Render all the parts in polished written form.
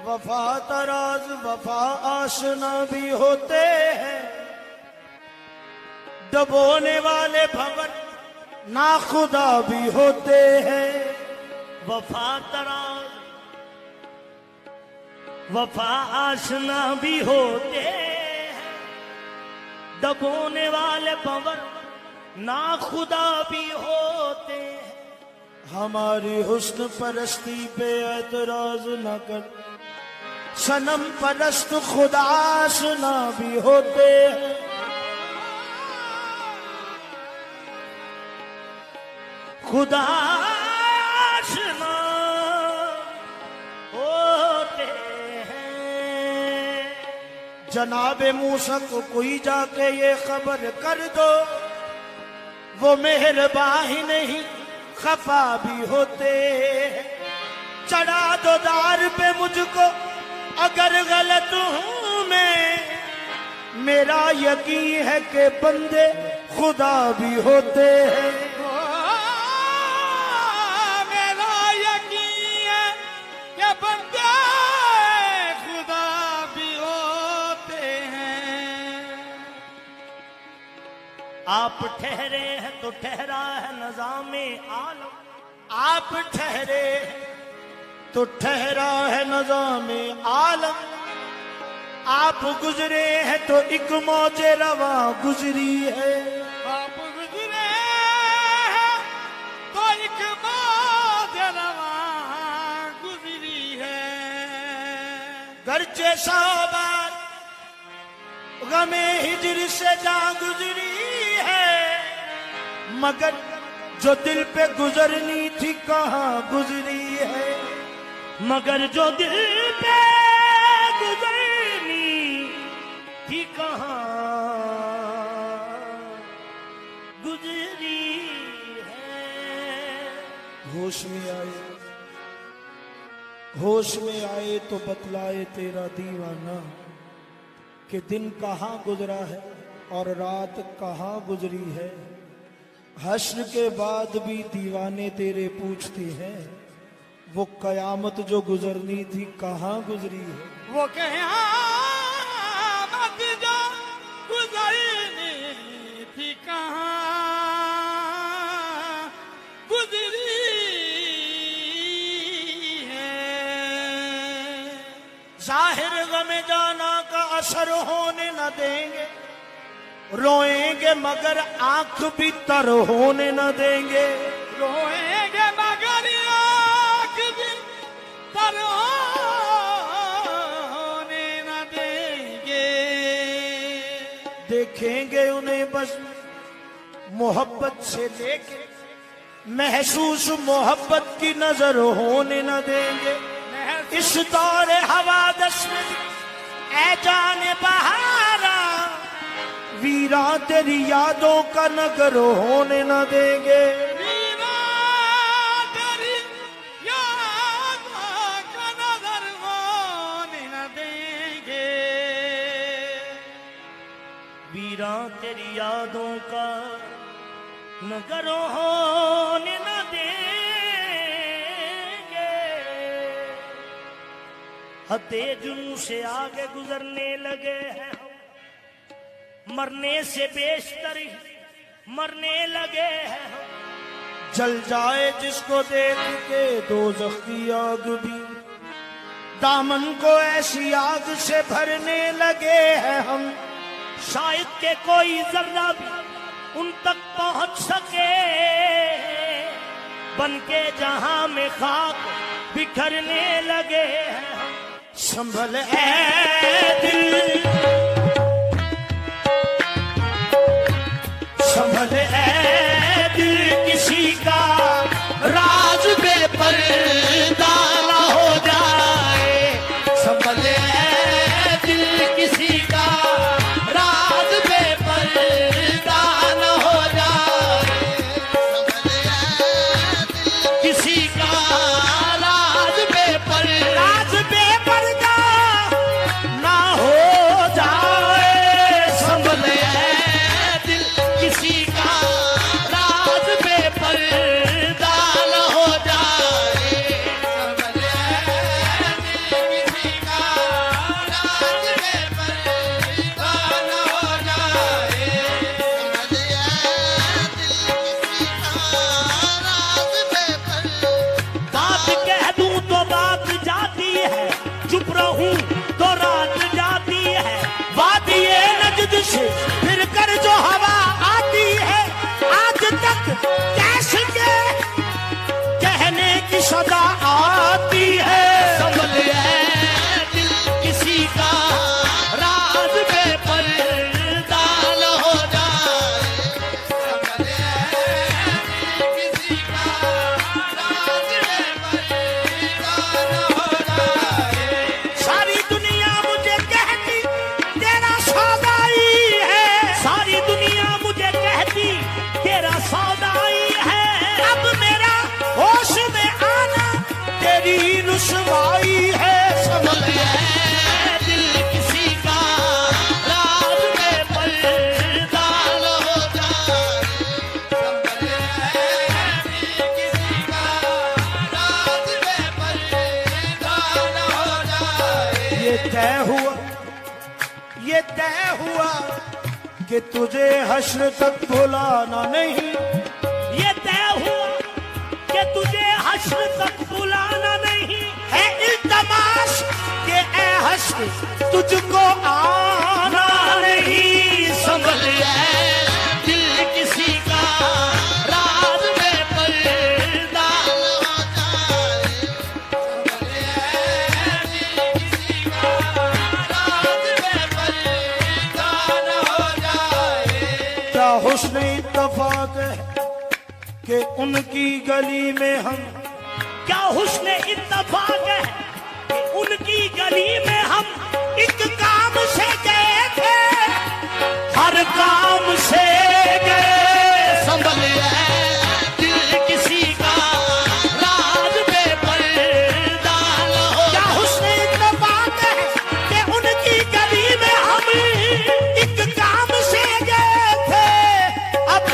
वफा तराज वफा आशना भी होते हैं, दबोने वाले भंवर नाखुदा भी होते हैं। वफा तराज वफा आशना भी होते हैं, दबोने वाले भंवर नाखुदा भी होते हैं। हमारी हुस्न परस्ती पे एतराज न कर, सनम परस्त खुदा आशना भी होते हैं। खुदा आशना होते हैं। जनाबे मूसा को कोई जाके ये खबर कर दो, वो मेहरबान ही नहीं खफा भी होते हैं। चढ़ा दो दार पे मुझको अगर गलत हूं मैं, मेरा यकीन है कि बंदे खुदा भी होते हैं। मेरा यकीन है कि बंदे खुदा भी होते हैं। आप ठहरे हैं तो ठहरा है निज़ामे आलम, आप ठहरे तो ठहरा है निज़ामे आलम, आप गुजरे हैं तो एक मौजे रवा गुजरी है। आप गुजरे हैं तो एक मौजे रवा गुजरी है। गर्चे साबार गमे हिजर से जा गुजरी है, मगर जो दिल पे गुजरनी थी कहाँ गुजरी है। मगर जो दिल पे गुजरनी थी कहाँ गुजरी है। होश में आए तो बतलाए तेरा दीवाना कि दिन कहाँ गुजरा है और रात कहाँ गुजरी है। हश्र के बाद भी दीवाने तेरे पूछते हैं, वो कयामत जो गुजरनी थी कहाँ गुजरी है। वो क़यामत जो गुजरनी थी कहाँ गुजरी है। जाहिर गमे जाना का असर होने न देंगे, रोएंगे मगर आंख भी तर होने न देंगे। रोएंगे मगर आँख भी तर होने न देंगे। देखेंगे उन्हें बस मोहब्बत से लेके, महसूस मोहब्बत की नजर होने न देंगे। इस दौर हवादस में ऐ जाने बहारा, वीरा तेरी यादों का नगर होने न देंगे। वीरा तेरी यादों का नगर होने न देंगे। वीरा तेरी यादों का नगर होने न देंगे। हते जुनू से आगे गुजरने लगे हैं, मरने से बेशतर मरने लगे हैं। जल जाए जिसको देख के दोज़ख की आग भी, दामन को ऐसी आग से भरने लगे हैं हम। शायद के कोई जर्रा भी उन तक पहुंच सके, बनके जहां में खाक बिखरने लगे हैं। संभल ऐ दिल, संभल ऐ दिल, किसी का राज बेपर्दा न हो जाए। संभल ऐ दिल, किसी का राज बेपर्दा न हो जाए। संभल ऐ दिल, किसी का राज बेपर्दा ना हो जाए। संभल ऐ दिल, किसी का ये तय हुआ कि तुझे हश्र तक बुलाना नहीं। ये तय हुआ कि तुझे हश्र तक बुलाना नहीं। है इल्तमास के ए हश्र तुझको आना नहीं। संभल दिल किसी का राज में पर्दा क्या हुस्न इत्तफाक है कि उनकी गली में हम, क्या हुस्न इत्तफाक है कि उनकी गली में हम एक काम से गए थे, हर काम से गए। संभल दिल किसी का राज में पर्दा न हो। क्या हुस्न इत्तफाक है कि उनकी गली में हम एक काम से गए थे, अब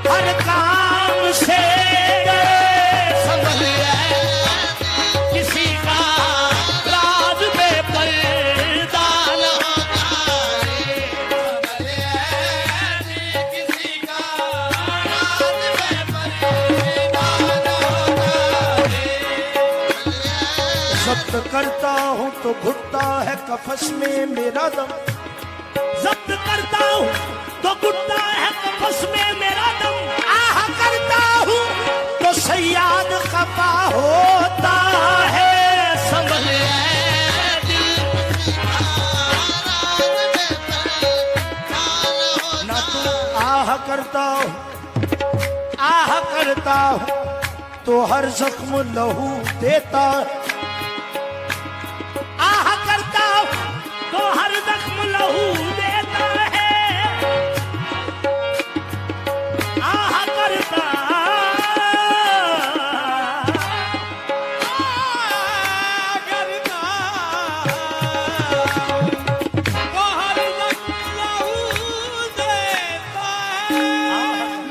हर काम से गए। संभल किसी का राज में पर्दा न हो। जब्त करता हूँ तो घुटता है कफस में मेरा दम। जब्त करता हूँ तो घुटता है कफस में मेरा दम। आह करता हूँ तो सयाद खफा होता है। संभल ना तू आह करता हूँ तो हर जख्म लहू देता है। आह करता हूँ तो हर जख्म लहू देता है। आह करता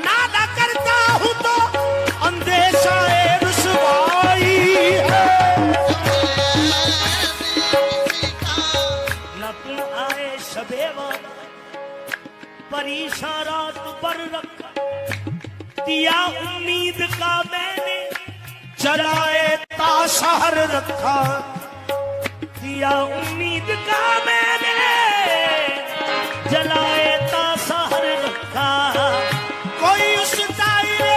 नादा करता हूँ तो अंदेशा ए रुसवाई है। न तुम आए शबेवा परेशान रात पर रखा, दिया उम्मीद का मैंने जलाए ताशहर रखा। दिया उम्मीद का मैंने जलाए ताशहर रखा। कोई उस दायरे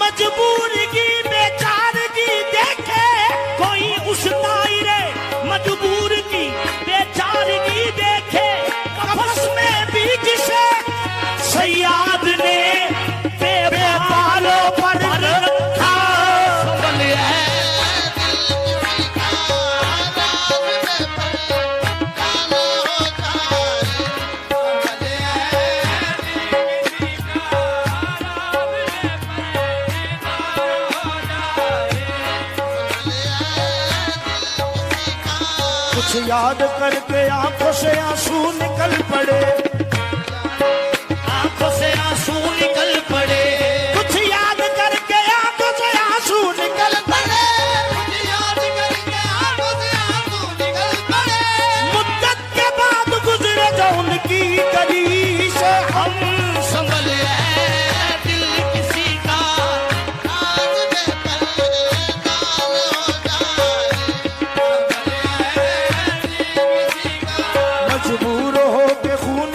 मजबूरी की बेचारगी देखे, कोई उस दायरे मजबूर की बेचारगी देखे। कफस में भी जिसे सयाद ने बेबालों पर रखा। कुछ याद करके आंखों से आंसू निकल पड़े। आंखों से आंसू निकल पड़े। कुछ याद करके आंखों से आंसू निकल पड़े। मुद्दत के बाद गुजरे जो उनकी गली से हम। संभल दिल किसी का मजबूर हो के खून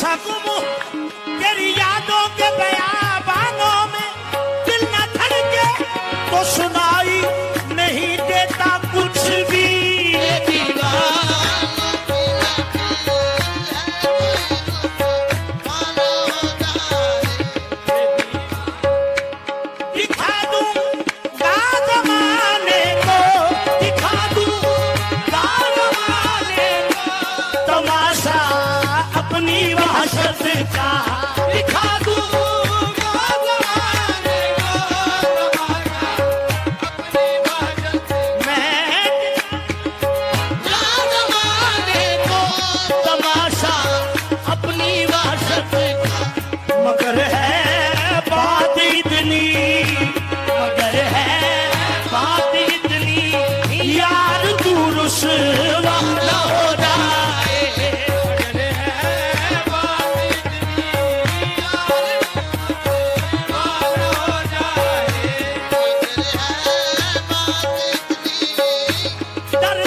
गुस्सा गुम तेरी यादों के बयाबानों में दिल न धड़के तो सुनाई नहीं देता कुछ भी दिखा दूंगा जमाने को, दिखा दूंगा जमाने को तमाशा अपनी वहशत का, दिखा दूंगा जमाने को मैं जमाने को तमाशा अपनी वहशत का। मगर है बात इतनी, मगर है बात इतनी यार तू रुसवा न हो जाए, मगर है बात इतनी यार रुसवा न हो जाए। डर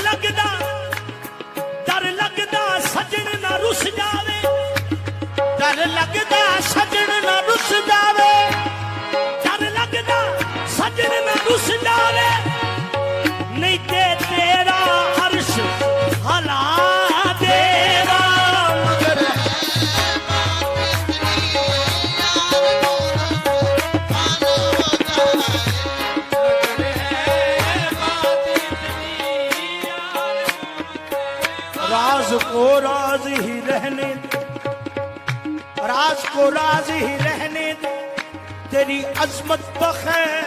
लगदा सजन न रुस जावे, डर लगदा सजन न रुस जावे, डर लगदा सजन न रुस जावे, नहीं ते तेरा अर्श हला देवा। मगर राज को राज ही रहने दे, राज को राज ही रहने दे, तेरी अजमत बखैर,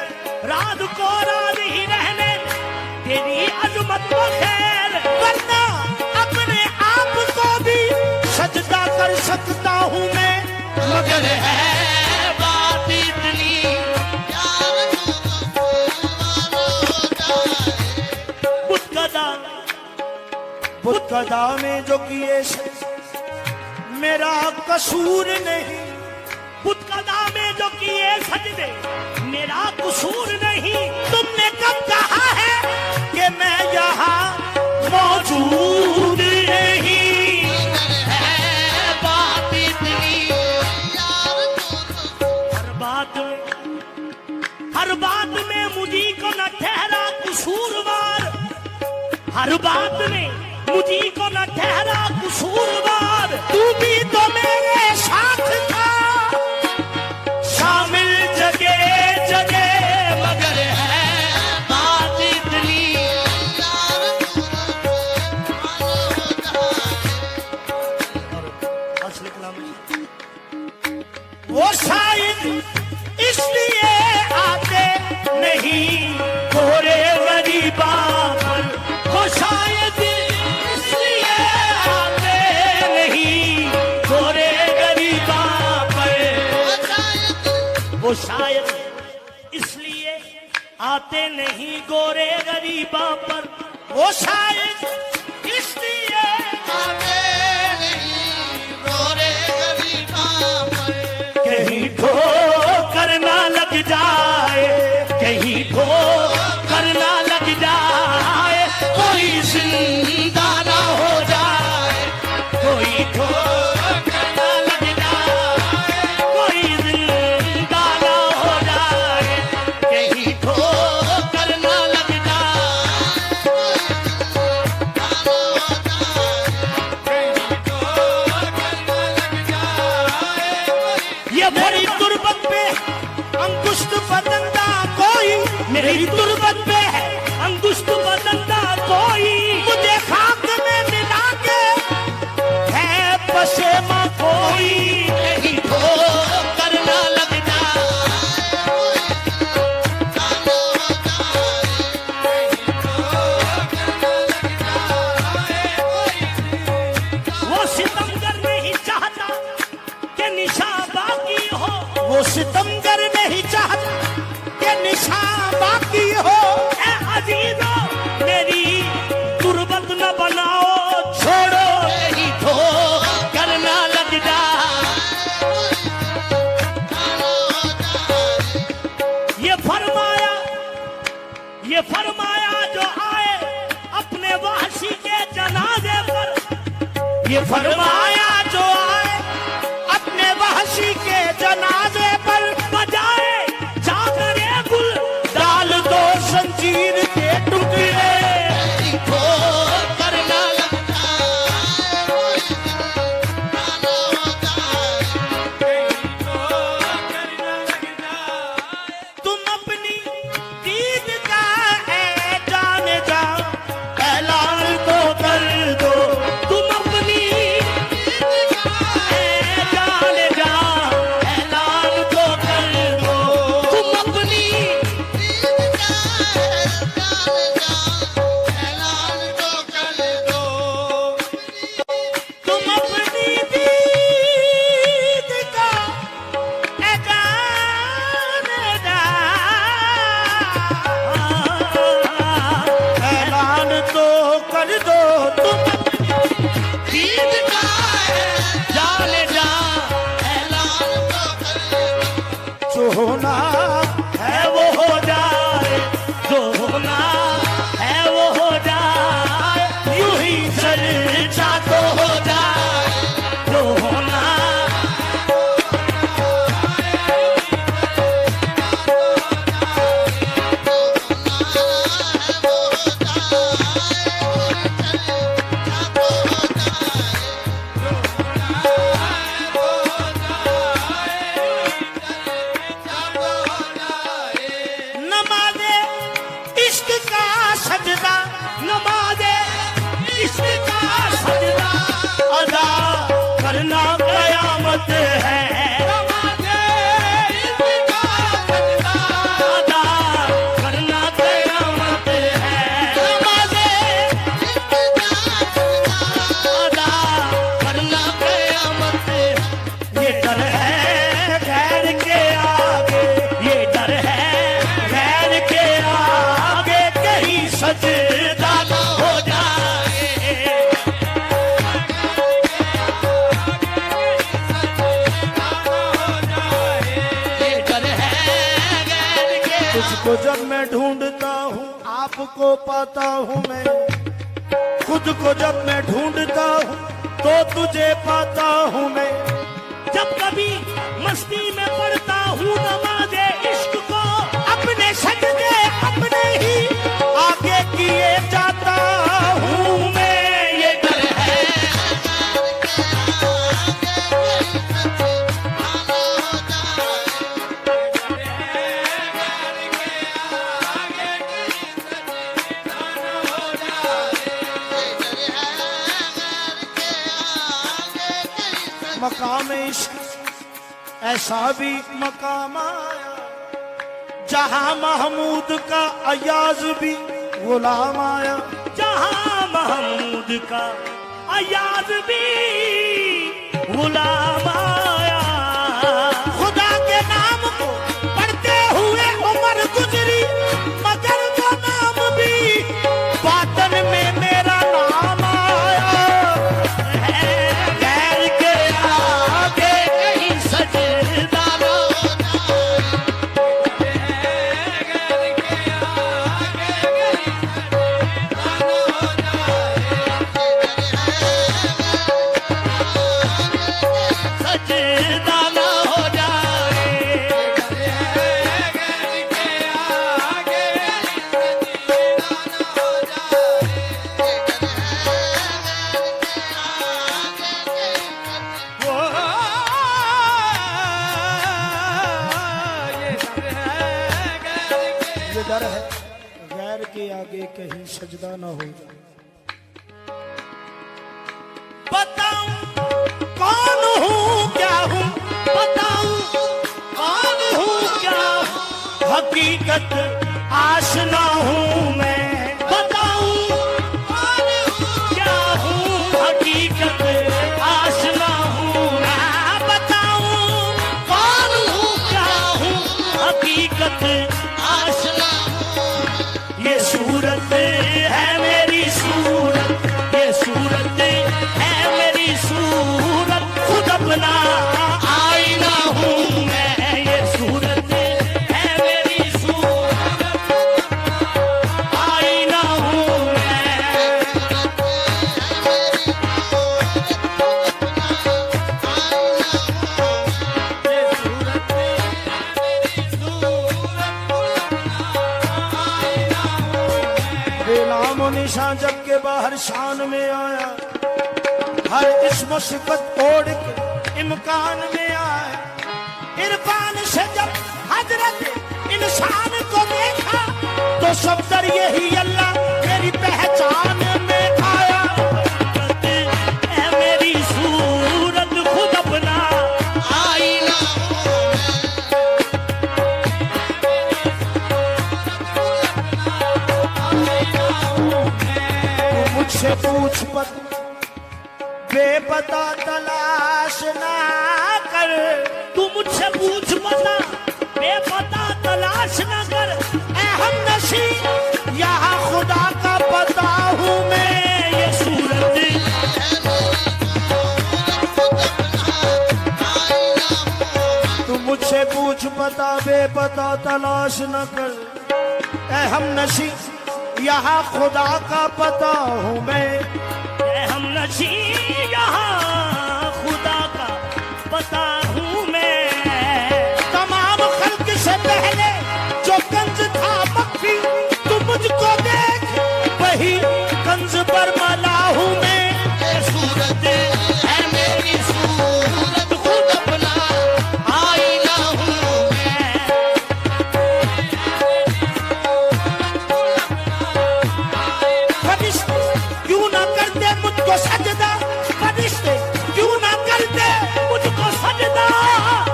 राज को राज ही रहने दे, तेरी अजमत बखैर, वरना अपने आप को भी सजदा कर सकता हूँ मैं। मगर है बात इतनी बुतकदा में जो किए से मेरा कसूर नहीं, बुतकदा में जो किए सजदे मेरा कसूर नहीं। तुमने कब कहा है कि मैं यहाँ मौजूद नहीं, है बात इतनी हर बात में मुझी को न ठहरा कसूरवार, हर बात में मुझी को न ठहरा कसूरवार। तू भी तो मेरे साथ था शामिल जगह जगह, मगर है बात इतनी वो शायद इसलिए आते नहीं गोरे गरीबा पर, वो शायद इसलिए आते नहीं गोरे गरीबा पर, वो शायद इसलिए आते नहीं गोरे गरीबा पर, वो शायद इसलिए आते नहीं गोरे गरीबा पर। कहीं ठोकर ना लग जाए, कहीं ठोकर ना लग जाए, कोई जिंदा ना हो जाए, कोई ठोकर ना लग जाए, कोई जिंदा ना हो जाए, कहीं ठोकर ना लग जाए। ये बड़ी तुरबत पे अंकुश बदंदा कोई, मेरी तुरबत पे है अंगुष्ठ बदंदा कोई, मुझे खाक में मिला के है पसेमा कोई, नहीं ठोकर ना लग जाए। वो सितमगर नहीं चाहता कि निशान बाकी हो, वो सितमगर नहीं चाहता कि निशान बाकी हो। ए अजीजो मेरी तुरबत न बनाओ, छोड़ो यही ठोकर ना लग जाए। ये फरमाया जो आए अपने वासी के जनाजे पर, ये फरमाया जो आए को जब मैं ढूंढता हूँ आपको पाता हूँ मैं, खुद को जब मैं ढूंढता हूँ तो तुझे पाता हूँ मैं। जब कभी मस्ती में पढ़ता हूँ नमाज़े इश्क को, अपने सजदे अपने ही आगे किए जाता हूँ मैं। ये डर है मकाम इश्क ऐसा भी मकाम आया जहां महमूद का अयाज भी गुलाम आया। जहां महमूद का अयाज भी गुलाम आया। खुदा के नाम को पढ़ते हुए उम्र गुजरी मगर वो नाम भी बातन में मेरा नाम आया। गैर के आगे कहीं सजदा न हो सजदा न हो जाए। ये डर है गैर के आगे कहीं सजदा न हो जाए। बताऊं कौन हूँ क्या हूँ, बताऊं कौन हूँ क्या हूँ, हकीकत आशना हूँ मैं। बताऊं कौन हूँ क्या हूँ, हकीकत आशना हूँ मैं। बताऊं कौन हूँ क्या हूँ, हकीकत आशना हूँ। ये सूरत है मेरी सूरत, ये सूरत है मेरी सूरत, खुद अपना आईना हूँ मैं। ये सूरत है मेरी सूरत, आईना हूँ मैं। बेनाम निशान जब के बाहर शान में आया, हर इस मुसीबत ओढ़ के इम्कान में आया। इरफान से जब हजरत इंसान को देखा तो सब दर यही अल्लाह मेरी पहचान में आया। है मेरी सूरत, खुद अपना आईना तू मुझसे पूछ पत बेपता तलाश ना कर। तू मुझसे पूछ पता बेपता तलाश न कर। ऐ हम नशी यहाँ खुदा का पता हूँ मैं। ये सूरत तू मुझसे पूछ पता बेपता तलाश न कर। ऐ हम नशी यहाँ खुदा का पता हूँ मैं। हम नशी यहाँ खुदा का पता हूँ मैं। तमाम खल्क से पहले जो कंज था मख्फी, तू मुझको देख वही कंज पर मला हूँ मैं। ये सूरत है मेरी सूरत, खुद अपना आईना हूँ मैं। फरिश्ते क्यों ना करते मुझको सजदा, फरिश्ते क्यों ना करते मुझको सजदा,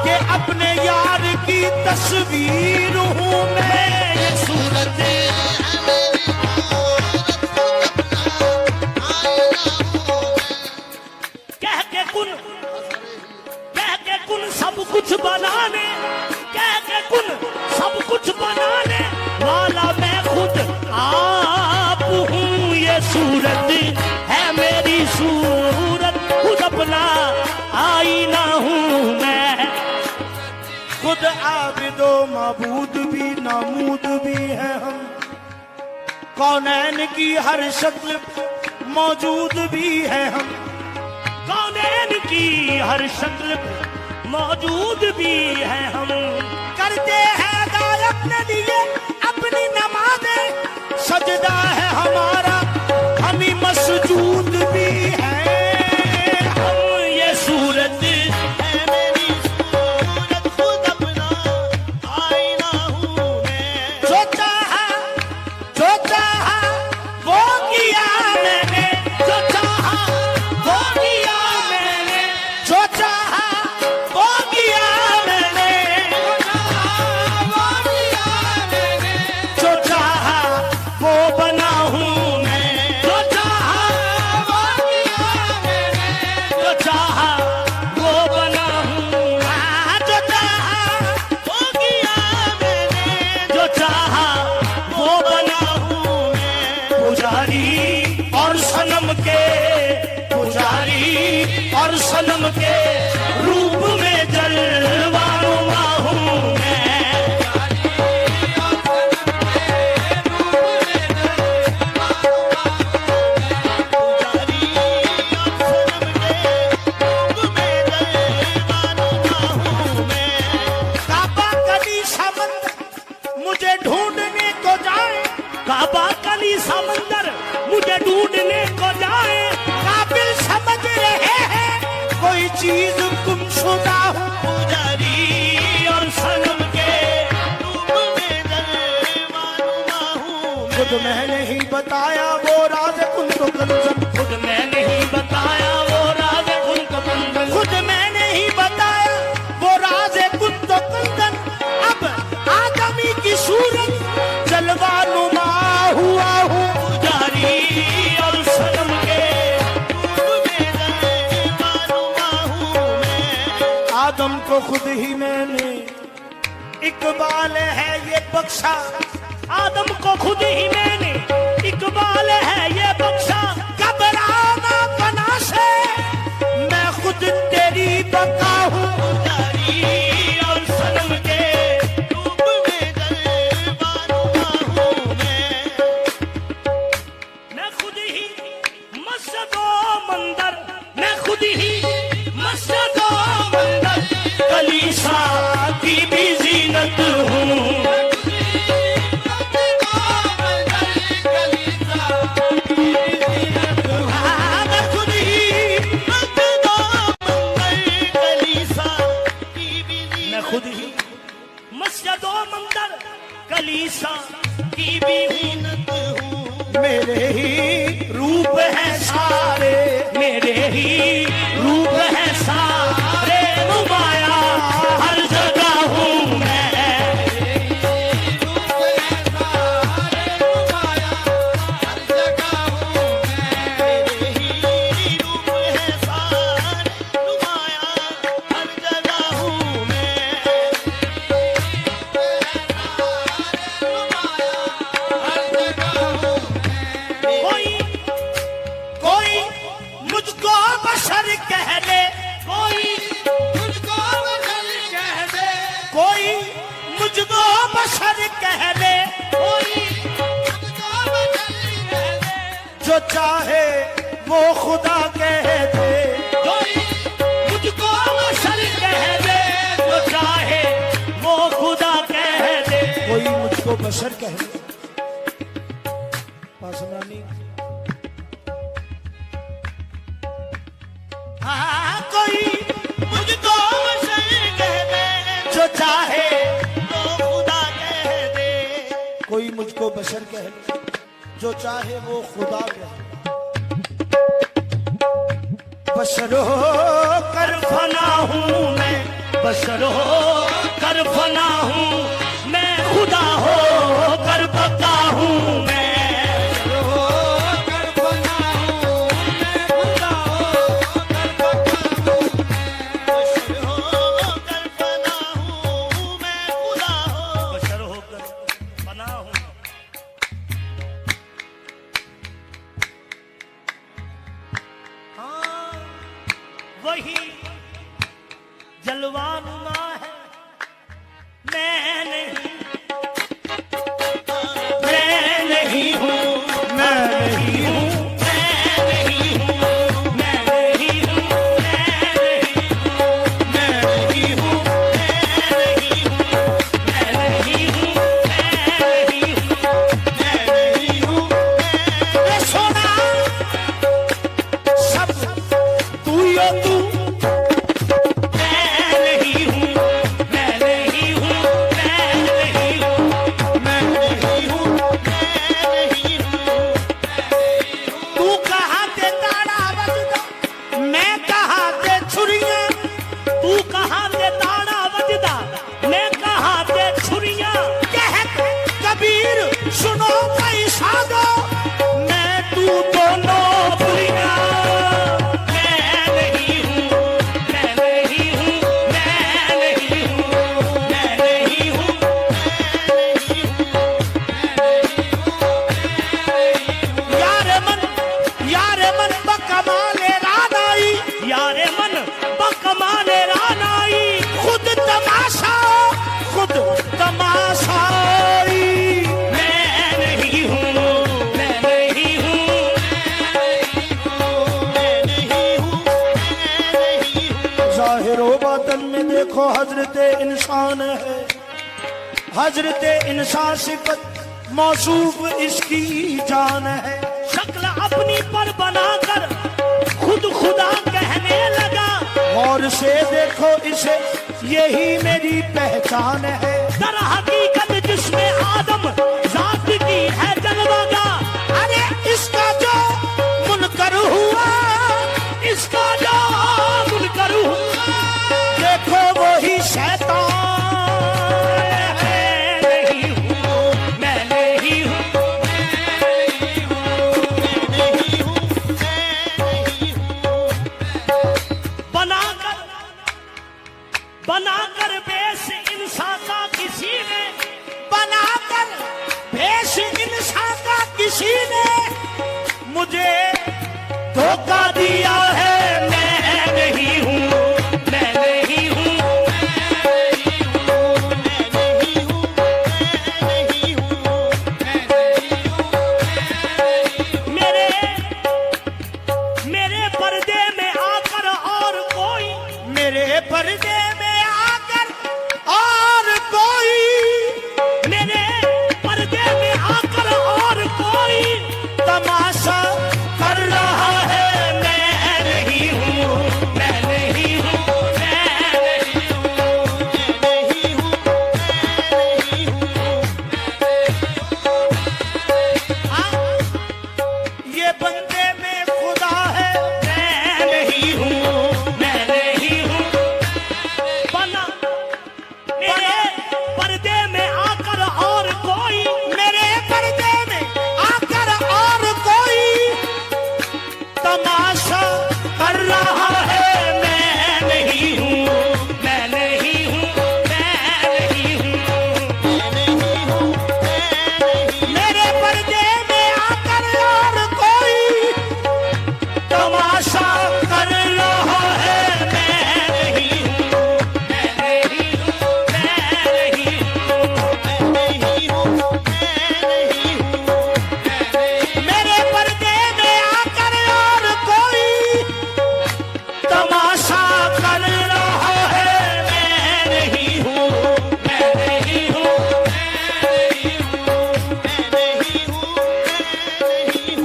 कि अपने यार की तस्वीर हूँ मैं। ये सूरत कह के कुन सब कुछ बनाने, कह के कुन सब कुछ बनाने वाला मैं खुद आप हूँ। ये सूरत है मेरी सूरत, खुद अपना आईना हूँ मैं। खुद आबिदो मबूद भी नमूद भी कौनैन की हर शक्ल मौजूद भी है हम, कौनैन की हर शक्ल मौजूद भी है हम। करते हैं अदा अपने लिए अपनी नमाज़ें, सजदा है हमारा हम ही मसजूद भी है। हम ये सूरत है मेरी सूरत, खुद अपना आईना हूँ मैं। जो चाहा वो किया मैंने, जो चाहा वो किया मैंने, जो चाहा वो किया मैंने, जो चाहा वो बना हूँ मैं। जो चाहा वो किया मैंने, जो चाहा वो बना हूँ। जो चाहा वो किया मैंने, जो चाहा वो बना हूँ। पुजारी और सनम के, पुजारी और सनम के रूप में जलवानुमा हूँ मैं। पुजारी और सनम के रूप में जलवानुमा हूँ मैं। काबा कली समंदर मुझे ढूंढने को जाए, काबा कली समंदर मुझे ढूंढने को जाए। काबिल समझ रहे हैं कोई चीज गुमशुदा हूँ। पुजारी और सनम के रूप में जलवानुमा हूँ मैं। खुद मैंने ही बताया वो राज कुंत कंचन, खुद मैंने ही बताया वो राज कुंत बंधन। खुद मैंने ही बताया वो राज कुंत कंचन। अब आदमी की सूरत जलवा नुमा हुआ हूँ। पुजारी और सनम के रूप में जलवानुमा हूँ मैं। आदम को खुद ही मैंने इकबाल है ये बख्शा, आदम को खुद ही मैंने इकबाल है ये बख्शा। घबराना बना से मैं खुद तेरी बका हूँ। पुजारी और सनम के रूप में जलवानुमा हूँ मैं खुद ही मस्जिदो मंदिर, मैं खुद ही मस्जिदो मंदिर कलीसा की भी जीनत हूँ। हाँ, मैं खुद ही मैं खुद ही मस्जिदो मंदिर कलीसा की भी जीनत हूँ। मेरे ही रूप है सारे, मेरे ही रूप है सारे नुमाया हर जगह हूँ मैं। कोई कोई मुझको बशर कह दे, कोई कोई मुझको बशर कह दे, जो चाहे वो खुदा कह दे। मुझको बशर कह दे, जो चाहे वो खुदा कह दे। कोई मुझको बशर कह दे। पासवानी हाँ, कोई मुझको बशर कह दे, जो चाहे, तो खुदा कह दे। कोई मुझको बशर कह दे, जो चाहे वो खुदा कह दे। बशर हो कर फना हूँ मैं, बशर हो कर फना हूँ मैं, खुदा हो कर बका हूँ मैं। बशर होकर फना हूँ। हाँ, वही जलवानुमा है, मैं नहीं हूँ। ज़ाहिर व बातन में देखो हजरत इंसान है, हजरत इंसान सिफत मौसूफ इसकी जान है। शक्ल अपनी पर बनाकर खुद खुदा कहने लगा, और से देखो इसे यही मेरी पहचान है। दर हकीकत जिसमें आदम जात की है जलवागा, अरे इसका जो मुनकर हुआ, इसका जो मुनकर हुआ, देखो वही शैतान मैं नहीं हूँ, मैं नहीं हूँ, बनाकर बेस इंसान का किसी ने, बनाकर भेष इंसान का किसी ने मुझे धोखा दिया है। मैं नहीं हूँ, मैं नहीं हूँ, मेरे मेरे पर्दे में आकर और कोई, मेरे पर्दे में आकर और कोई, मेरे पर्दे में आकर और कोई तमाशा कर रहा है। मैं नहीं हूँ, मैं नहीं हूँ, मैं नहीं हूँ, ये बंदे में खुदा है। मैं नहीं हूँ, मैं नहीं हूँ, बना मेरे पर्दे में आकर और कोई, मेरे पर्दे में आकर और कोई तमाशा कर रहा है। मैं नहीं हूँ, मैं नहीं हूँ, मैं नहीं हूँ, मेरे पर्दे में आकर और कोई तमाशा कर रहा है। मैं नहीं हूँ, मैं नहीं हूँ, मैं नहीं हूँ, मेरे पर्दे में आकर और कोई तमाशा कर रहा है। मैं नहीं हूँ, मैं नहीं हूँ,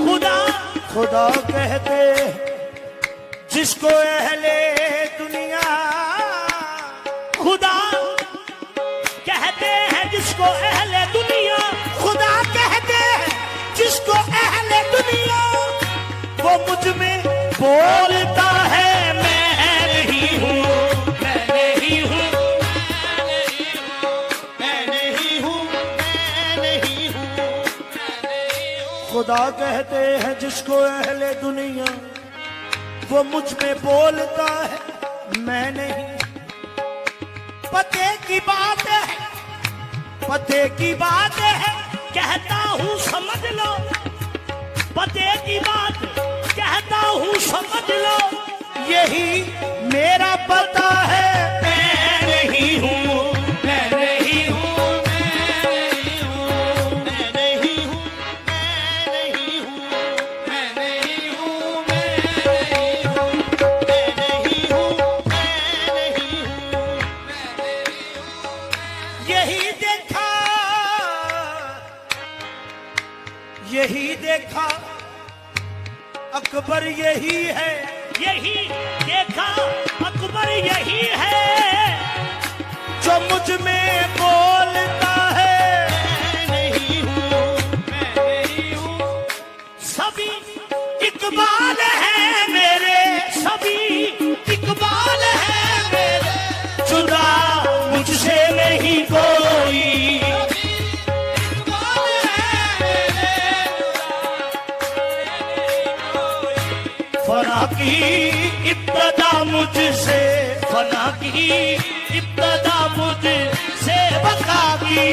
खुदा खुदा कहते जिसको अहले दुनिया, खुदा कहते हैं जिसको अहले दुनिया, खुदा कहते हैं जिसको अहले दुनिया, वो मुझ में बोलता है। मैं नहीं हूँ, मैं नहीं हूँ, खुदा कहते हैं जिसको अहले दुनिया, वो मुझ में बोलता है मैं नहीं। पते की बात है, पते की बात है, कहता हूँ समझ लो, पते की बात कहता हूँ समझ लो, यही मेरा पता है। मैं नहीं हूँ, मैं नहीं हूँ, यही देखा, यही देखा अकबर यही है, यही देखा अकबर यही है, जो मुझ में बोलता है। सभी इकबाल है मेरे, सभी इकबाल है मेरे, जुदा मुझसे नहीं कोई, फना की इब्तदा मुझसे, फना की इब्तदा मुझसे, बका की